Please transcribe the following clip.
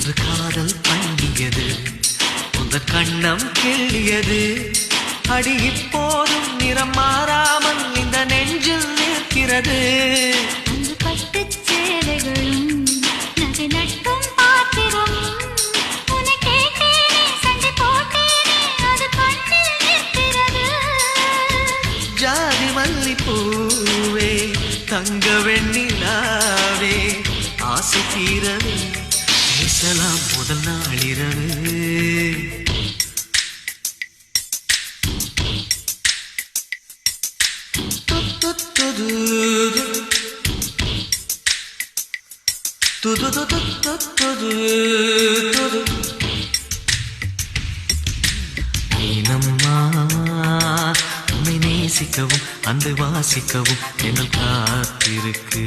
இன்று காதல் பண்ணியது உந்த கண்ணம் கிள்ளியது அடி இப்போதும் நிறம் மாறாமல் இந்த நெஞ்சில் நிற்கிறது அன்று பட்டுச் சேலைகளும் நகை நட்டும் பாத்திரம் உன்னை கேட்டேனே சண்டை போட்டேனே அது கண்ணில் நிற்கிறது ஜாதி மல்லிப்பூவே தங்க வெண்ணிலாவே ஆசை தீரவே பேசலாம் முதல் நாளிரவு நீனம்மா உன்னை நேசிக்கவும் அந்த வாசிக்கவும் எங்கள் காத்திருக்கு